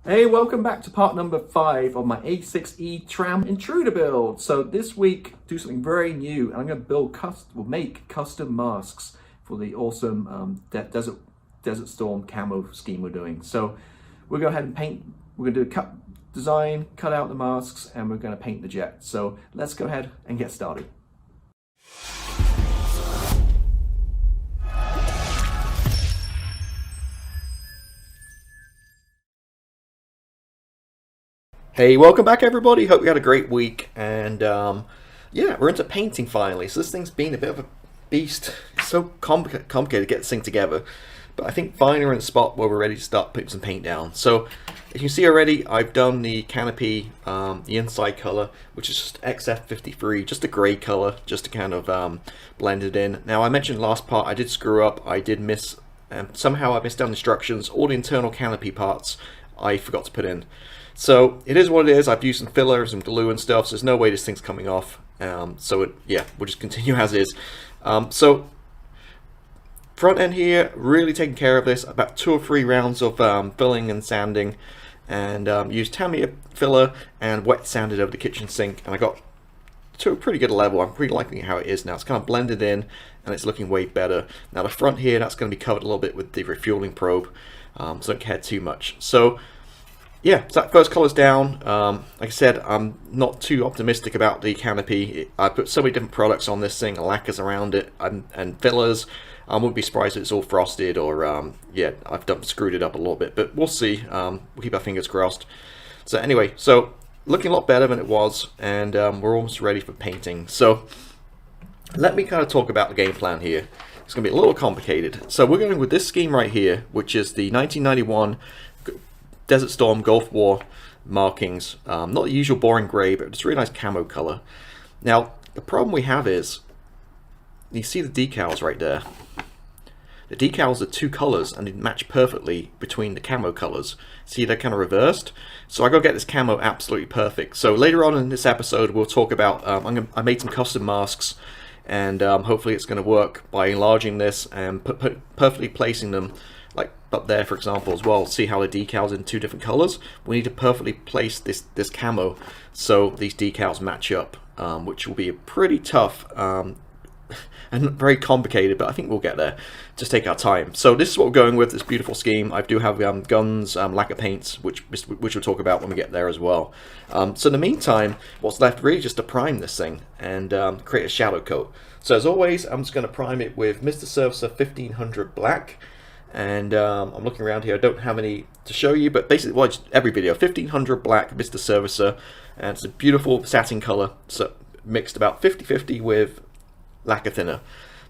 Hey, welcome back to part number 5 of my A-6E-TRAM Intruder build. So this week, do something very new, and I'm going to make custom masks for the awesome Desert Storm camo scheme we're doing. So we'll go ahead and paint. We're going to do a design, cut out the masks, and we're going to paint the jet. So let's go ahead and get started. Hey, welcome back everybody. Hope you had a great week, and yeah, we're into painting finally. So this thing's been a bit of a beast. It's so complicated to get this thing together, but I think finally we're in the spot where we're ready to start putting some paint down. So as you can see already, I've done the canopy, the inside color, which is just XF53, just a gray color, just to kind of blend it in. Now I mentioned last part I did screw up. I did miss, somehow I missed down instructions. All the internal canopy parts I forgot to put in. So it is what it is. I've used some fillers and glue and stuff, so there's no way this thing's coming off. Yeah, we'll just continue as is. So front end here, really taking care of this. About 2 or 3 rounds of filling and sanding, and used Tamiya filler and wet sanded over the kitchen sink, and I got to a pretty good level. I'm pretty liking how it is now. It's kind of blended in, and it's looking way better. Now the front here, that's going to be covered a little bit with the refueling probe, so don't care too much. So yeah, so that first color's down. Like I said, I'm not too optimistic about the canopy. I put so many different products on this thing, lacquers around it, and fillers. I wouldn't be surprised if it's all frosted or, yeah, I've screwed it up a little bit, but we'll see. We'll keep our fingers crossed. So anyway, so looking a lot better than it was, and we're almost ready for painting. So let me kind of talk about the game plan here. It's going to be a little complicated. So we're going with this scheme right here, which is the 1991 Desert Storm Gulf War markings. Not the usual boring grey, but it's a really nice camo color. Now, the problem we have is, you see the decals right there. The decals are 2 colors and they match perfectly between the camo colors. See, they're kind of reversed. So I gotta get this camo absolutely perfect. So later on in this episode, we'll talk about, I made some custom masks, and hopefully it's going to work by enlarging this and perfectly placing them, like up there for example as well. See how the decals in 2 different colors? We need to perfectly place this camo so these decals match up, which will be pretty tough and very complicated, but I think we'll get there. Just take our time. So this is what we're going with, this beautiful scheme. I do have guns, lacquer paints, which we'll talk about when we get there as well. So in the meantime, what's left really just to prime this thing and create a shadow coat. So as always, I'm just going to prime it with Mr. Surfacer 1500 Black. And I'm looking around here, I don't have any to show you, but basically, well, every video, 1500 Black Mr. Surfacer, and it's a beautiful satin color, so mixed about 50-50 with lacquer thinner.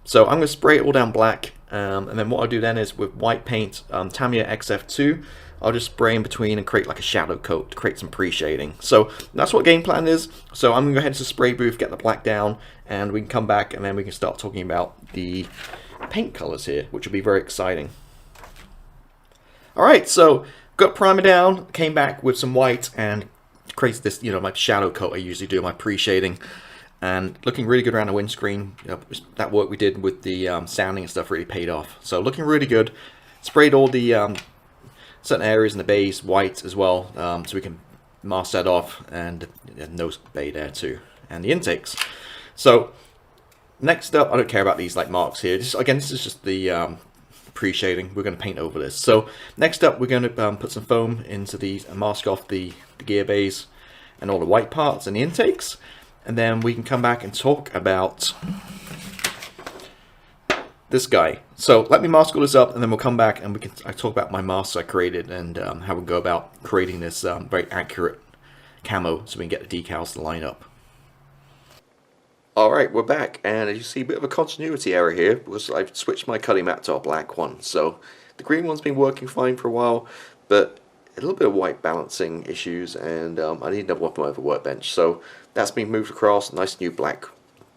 So I'm going to spray it all down black, and then what I'll do then is with white paint, Tamiya XF2, I'll just spray in between and create like a shadow coat to create some pre-shading. So that's what game plan is. So I'm going to go ahead to the spray booth, get the black down, and we can come back and then we can start talking about the paint colors here, which will be very exciting. Alright, so got primer down, came back with some white and created this, you know, my shadow coat I usually do, my pre-shading, and looking really good around the windscreen. You know, that work we did with the sanding and stuff really paid off. So looking really good. Sprayed all the certain areas in the bays white as well, so we can mask that off, and nose bay there too, and the intakes. So next up, I don't care about these like marks here. Again, this is just the pre-shading. We're going to paint over this. So next up, we're going to put some foam into these and mask off the gear bays and all the white parts and the intakes, and then we can come back and talk about this guy. So let me mask all this up, and then we'll come back and I talk about my masks I created and how we go about creating this very accurate camo so we can get the decals to line up. Alright, we're back, and as you see, a bit of a continuity error here because I've switched my cutting mat to a black one. So the green one's been working fine for a while, but a little bit of white balancing issues, and I need another one for my workbench. So that's been moved across, nice new black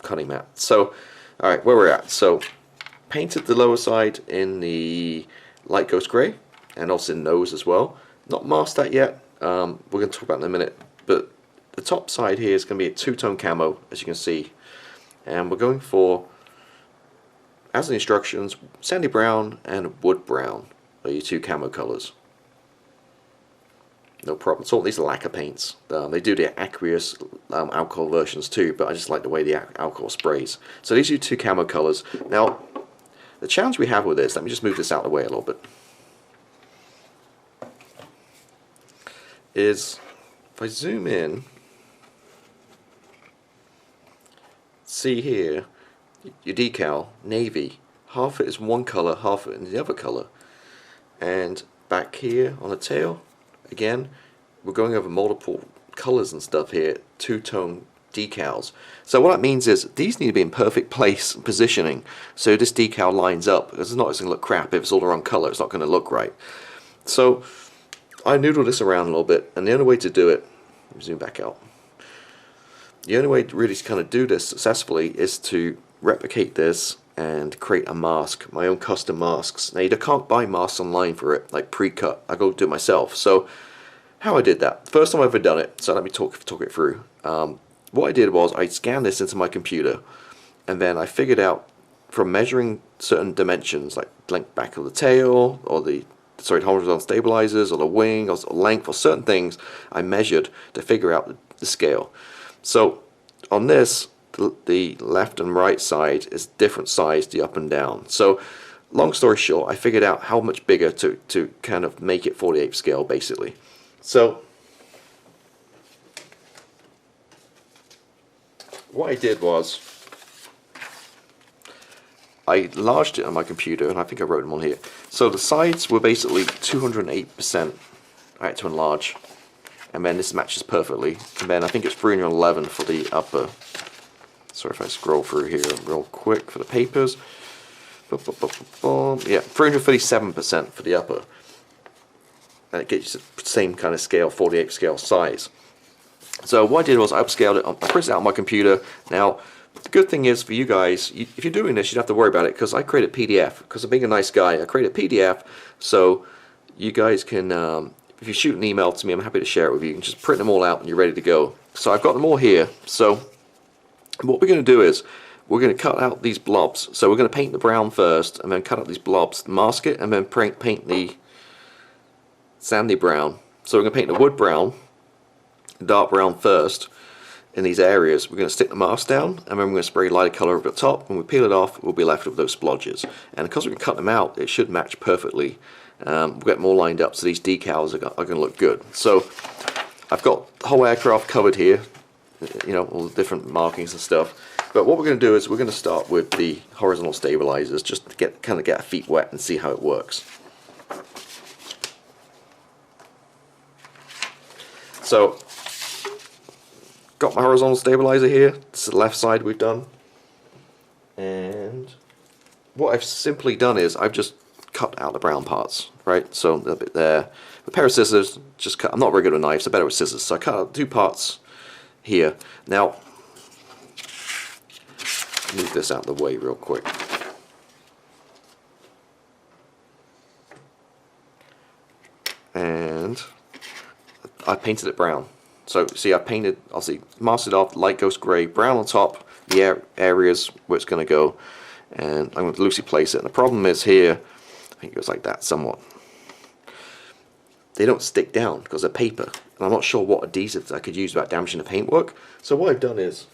cutting mat. So, alright, where we're at. So, painted the lower side in the light ghost grey, and also in nose as well. Not masked that yet, we're going to talk about it in a minute, but the top side here is going to be a 2-tone camo, as you can see. And we're going for, as the instructions, sandy brown and wood brown are your 2 camo colors. no problem at all. These are lacquer paints. They do the aqueous alcohol versions too, but I just like the way the alcohol sprays. So these are 2 camo colors. Now, the challenge we have with this, let me just move this out of the way a little bit, is if I zoom in, see here, your decal, navy, half of it is one color, half of it is the other color. And back here on the tail, again, we're going over multiple colors and stuff here, 2-tone decals. So what that means is these need to be in perfect place and positioning so this decal lines up, because it's not going to look crap if it's all the wrong color. It's not going to look right. So I noodled this around a little bit, and the only way to do it, let me zoom back out, the only way to really kind of do this successfully is to replicate this and create a mask, my own custom masks. Now you can't buy masks online for it, like pre-cut. I go do it myself. So how I did that, first time I've ever done it, so let me talk it through. What I did was I scanned this into my computer, and then I figured out from measuring certain dimensions, like length back of the tail, or the horizontal stabilizers, or the wing, or length, or certain things I measured to figure out the scale. So on this, the left and right side is different size, the up and down. So long story short, I figured out how much bigger to kind of make it 48th scale basically. So what I did was I enlarged it on my computer, and I think I wrote them on here. So the sides were basically 208% I had to enlarge, and then this matches perfectly. And then I think it's 311 for the upper. Sorry if I scroll through here real quick for the papers. Yeah, 337% for the upper. And it gets the same kind of scale, 48th scale size. So what I did was I upscaled it, I printed it out on my computer. Now, the good thing is for you guys, if you're doing this, you don't have to worry about it, because I created PDF. Because I'm being a nice guy, I created PDF, so you guys can, if you shoot an email to me, I'm happy to share it with you. You can just print them all out and you're ready to go. So I've got them all here. So what we're going to do is we're going to cut out these blobs. So we're going to paint the brown first, and then cut out these blobs, mask it, and then paint the sandy brown. So we're going to paint the wood brown, dark brown first in these areas. We're going to stick the mask down, and then we're going to spray lighter color over the top. When we peel it off, we'll be left with those splodges. And because we can cut them out, it should match perfectly. We'll get more lined up, so these decals are going to look good. So I've got the whole aircraft covered here, you know, all the different markings and stuff. But what we're going to do is we're going to start with the horizontal stabilizers, just to get our feet wet and see how it works. So got my horizontal stabilizer here. This is the left side we've done, and what I've simply done is I've just cut out the brown parts, right? So a little bit there. A pair of scissors, just cut. I'm not very good with knives, so better with scissors. So I cut out 2 parts here. Now, move this out of the way real quick. And I painted it brown. So see, I painted, obviously masked it off, light ghost grey, brown on top, the areas where it's going to go, and I'm going to loosely place it. And the problem is here, I think it goes like that somewhat. They don't stick down because they're paper, and I'm not sure what adhesives I could use without damaging the paintwork. So what I've done is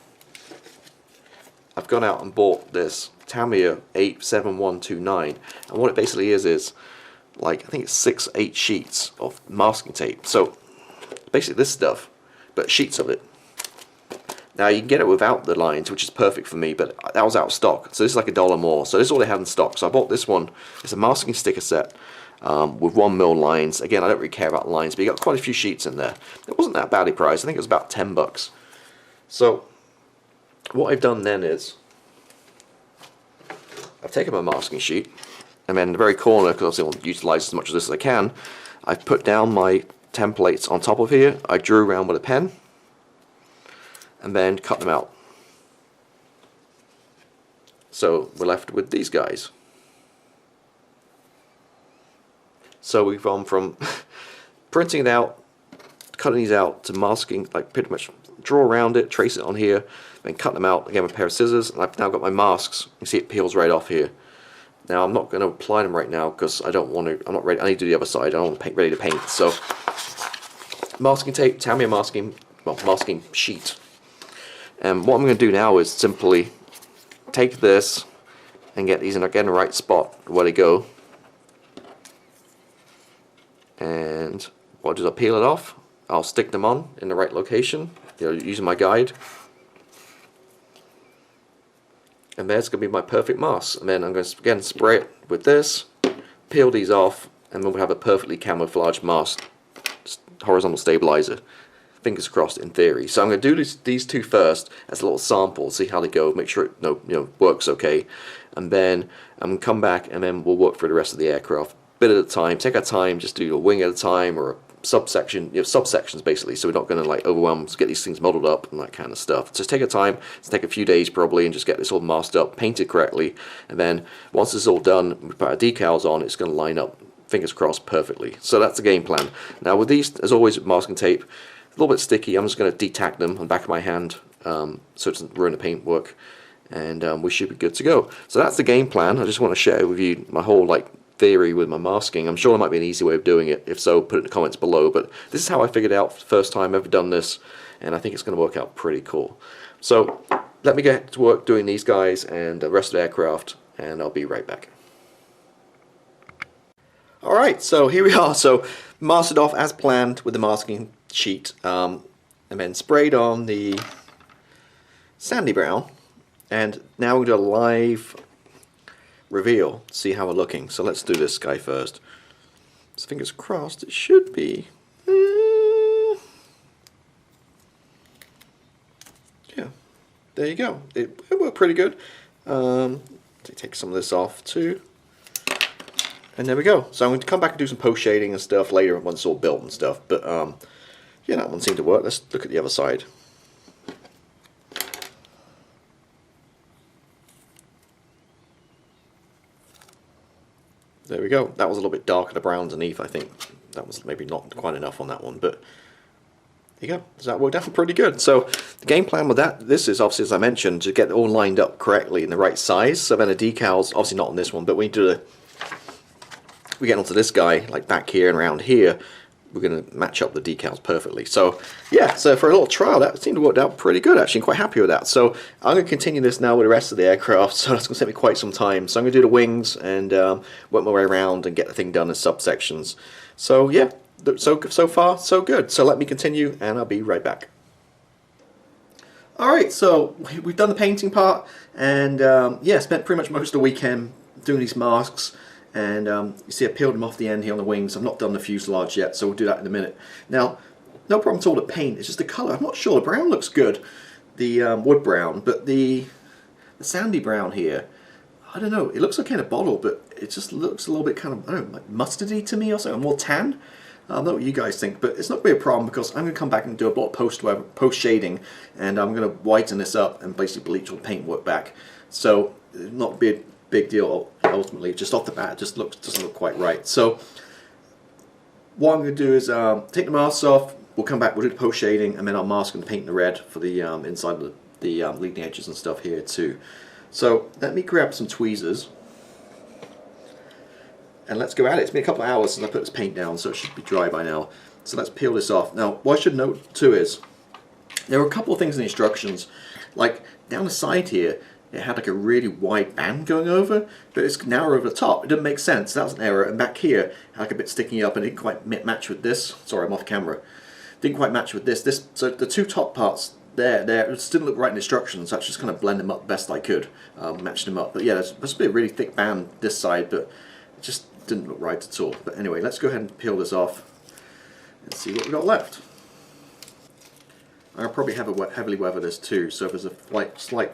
I've gone out and bought this Tamiya 87129, and what it basically is like, I think it's 6-8 sheets of masking tape. So basically this stuff, but sheets of it. Now you can get it without the lines, which is perfect for me, but that was out of stock. So this is like $1 more. So this is all they had in stock. So I bought this one. It's a masking sticker set with 1mm lines. Again, I don't really care about lines, but you got quite a few sheets in there. It wasn't that badly priced. I think it was about $10. So what I've done then is I've taken my masking sheet, and then in the very corner, because I want to utilize as much of this as I can, I've put down my templates on top of here. I drew around with a pen and then cut them out. So we're left with these guys. So we've gone from printing it out, cutting these out, to masking, like pretty much draw around it, trace it on here, then cut them out again with a pair of scissors, and I've now got my masks. You see it peels right off here. Now I'm not going to apply them right now because I don't want to. I'm not ready. I need to do the other side. I don't want to ready to paint. So masking tape, Tamiya masking, well, masking sheet. And what I'm going to do now is simply take this and get these in again the right spot where they go. And what I'll do is I'll peel it off. I'll stick them on in the right location, using my guide. And there's going to be my perfect mask. And then I'm going to again spray it with this, peel these off, and then we'll have a perfectly camouflaged mask, horizontal stabilizer. Fingers crossed in theory. So I'm going to do these two first as a little sample, see how they go, make sure it works okay. And then I'm going to come back and then we'll work through the rest of the aircraft. Bit at a time, take our time, just do a wing at a time or a subsection, subsections basically, so we're not going to like overwhelm, get these things modeled up and that kind of stuff. Just take our time, it's take a few days probably, and just get this all masked up, painted correctly, and then once this is all done, we put our decals on, it's going to line up, fingers crossed, perfectly. So that's the game plan. Now with these, as always with masking tape, a little bit sticky, I'm just going to de-tack them on the back of my hand so it doesn't ruin the paintwork, and we should be good to go. So that's the game plan. I just want to share with you my whole theory with my masking. I'm sure there might be an easy way of doing it. If so, put it in the comments below, but this is how I figured it out for the first time I've ever done this, and I think it's going to work out pretty cool. So let me get to work doing these guys and the rest of the aircraft, and I'll be right back. Alright, so here we are. So masked off as planned with the masking sheet, and then sprayed on the sandy brown, and now we're going to do a live reveal, see how we're looking. So let's do this guy first. So fingers crossed, it should be. Yeah, there you go. It worked pretty good. Take some of this off too. And there we go. So I'm going to come back and do some post shading and stuff later once it's all built and stuff. But yeah, that one seemed to work. Let's look at the other side. There we go. That was a little bit darker, the brown underneath. I think that was maybe not quite enough on that one, but there you go. So that worked out pretty good. So the game plan with that, this is obviously, as I mentioned, to get it all lined up correctly in the right size. So then the decals, obviously not on this one, but we get onto this guy, like back here and around here, we're going to match up the decals perfectly. So yeah, so for a little trial, that seemed to work out pretty good actually. I'm quite happy with that. So I'm going to continue this now with the rest of the aircraft, so that's going to take me quite some time. So I'm going to do the wings and work my way around and get the thing done in subsections. So yeah, so far so good. So let me continue and I'll be right back. Alright, so we've done the painting part, and yeah, spent pretty much most of the weekend doing these masks. And you see I peeled them off the end here on the wings. I've not done the fuselage yet, so we'll do that in a minute. Now, no problem at all with paint, it's just the colour. I'm not sure, the brown looks good, the wood brown, but the sandy brown here, I don't know, it looks like kind of bottle, but it just looks a little bit kind of, I don't know, like mustardy to me or something, more tan. I don't know what you guys think, but it's not going to be a problem because I'm going to come back and do a lot of post shading, and I'm going to whiten this up and basically bleach all the paintwork back. So, not be a big deal ultimately. Just off the bat, it just doesn't look quite right. So what I'm going to do is take the masks off, we'll come back, we'll do the post shading, and then I'll mask and paint the red for the inside of the leading edges and stuff here too. So let me grab some tweezers and let's go at it. It's been a couple of hours since I put this paint down, so it should be dry by now. So let's peel this off. Now what I should note too is there are a couple of things in the instructions, like down the side here it had like a really wide band going over, but it's narrow over the top. It didn't make sense. That was an error. And back here, it had like a bit sticking up, and it didn't quite match with this. Sorry, I'm off camera. Didn't quite match with this. So the two top parts there, it just didn't look right in the instructions. So I just kind of blend them up best I could, match them up. But yeah, there's supposed to be a really thick band this side, but it just didn't look right at all. But anyway, let's go ahead and peel this off and see what we got left. I'll probably have a heavily weather this too, so if there's a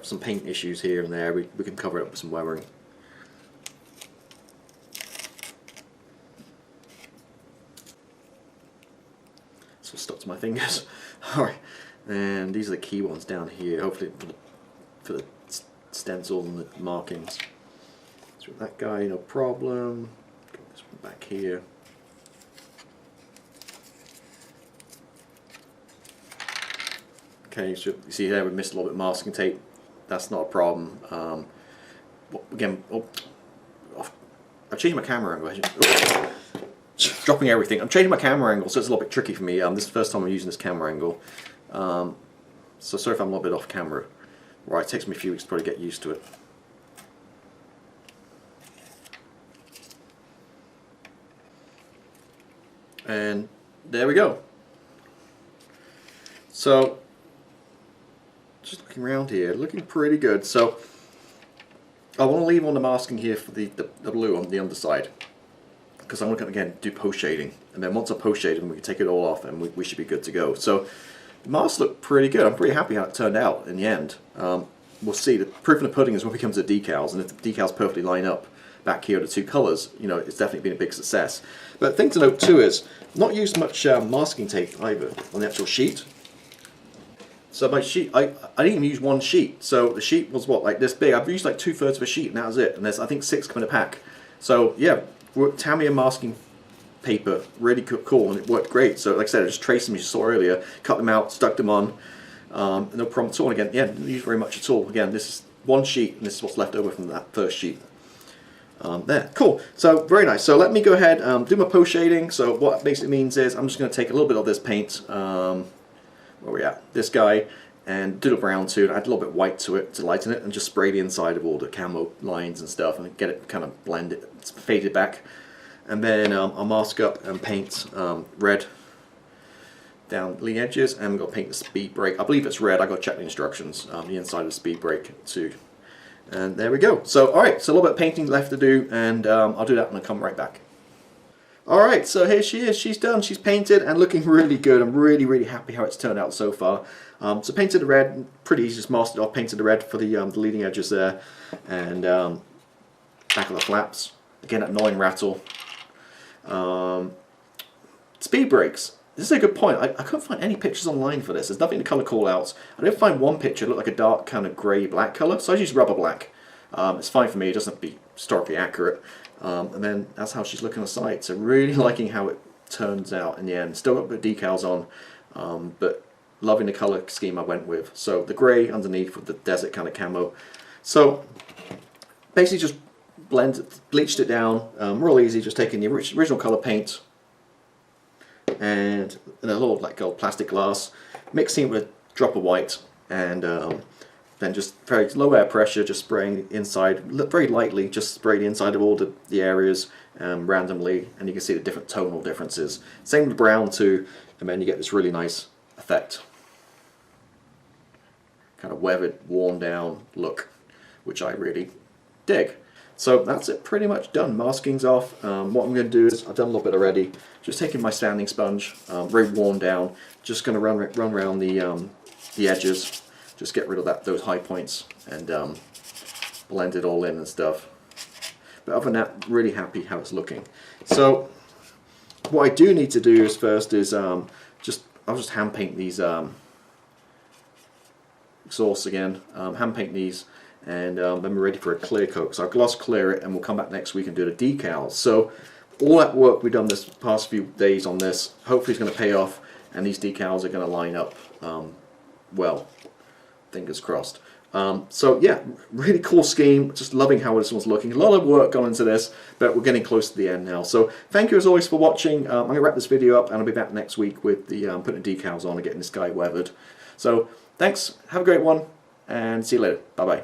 some paint issues here and there, we can cover it up with some weathering. So stuck to my fingers. Alright, and these are the key ones down here, hopefully for the stencils and the markings. So that guy, no problem. Got this one back here. Okay, so you see there we missed a little bit of masking tape. That's not a problem. Again, I've changed my camera angle. dropping everything. I'm changing my camera angle, so it's a little bit tricky for me. This is the first time I'm using this camera angle. So sorry if I'm a little bit off camera. Right, it takes me a few weeks to probably get used to it. And there we go. So, just looking around here, looking pretty good. So, I want to leave on the masking here for the blue on the underside, because I'm going to again do post shading, and then once I post shaded, we can take it all off, and we should be good to go. So, the masks look pretty good. I'm pretty happy how it turned out in the end. We'll see. The proof in the pudding is when it comes to decals, and if the decals perfectly line up back here, the two colours, you know, it's definitely been a big success. But the thing to note too is, not used much masking tape either on the actual sheet. So my sheet, I didn't even use one sheet. So the sheet was what, like this big. I've used like 2/3 of a sheet, and that was it. And there's I think 6 come in a pack. So yeah, Tamiya masking paper, really cool, and it worked great. So like I said, I just traced them as you saw earlier, cut them out, stuck them on, no problem at all. And again, yeah, didn't use very much at all. Again, this is one sheet, and this is what's left over from that first sheet. There, cool. So very nice. So let me go ahead do my post shading. So what it basically means is I'm just going to take a little bit of this paint, where we at, this guy, and do the brown to it, add a little bit white to it to lighten it, and just spray the inside of all the camo lines and stuff, and get it kind of blended, faded back. And then I'll mask up and paint red down the edges, and we've got to paint the speed brake. I believe it's red. I got to check the instructions. The inside of the speed brake too. And there we go. So, alright, so a little bit of painting left to do, and I'll do that and I'll come right back. Alright, so here she is. She's done. She's painted and looking really good. I'm really, really happy how it's turned out so far. So painted the red, pretty easy, just masked it off, painted the red for the leading edges there, and back of the flaps. Again, that annoying rattle. Speed brakes. This is a good point. I couldn't find any pictures online for this. There's nothing to colour callouts. I did find one picture. It looked like a dark kind of grey-black colour, so I used rubber black. It's fine for me. It doesn't have to be historically accurate. And then that's how she's looking on the side. So really liking how it turns out in the end. Still got the decals on, but loving the colour scheme I went with. So the grey underneath with the desert kind of camo. So basically just bleached it down. Real easy. Just taking the original colour paint and in a little like gold plastic glass, mixing it with a drop of white, and then just very low air pressure, just spraying the inside very lightly, just spray the inside of all the areas randomly, and you can see the different tonal differences. Same with brown too, and then you get this really nice effect, kind of weathered, worn down look, which I really dig. So that's it, pretty much done. Masking's off. What I'm going to do is, I've done a little bit already, just taking my sanding sponge, very worn down, just going to run around the edges, just get rid of those high points, and blend it all in and stuff. But other than that, really happy how it's looking. So what I do need to do is first is I'll just hand paint these exhausts again, hand paint these, and then we're ready for a clear coat. So I'll gloss clear it, and we'll come back next week and do the decals. So all that work we've done this past few days on this, hopefully is going to pay off, and these decals are going to line up well, fingers crossed. So yeah, really cool scheme, just loving how this one's looking. A lot of work gone into this, but we're getting close to the end now. So thank you as always for watching. I'm going to wrap this video up, and I'll be back next week with the putting the decals on and getting this guy weathered. So thanks, have a great one, and see you later. Bye bye.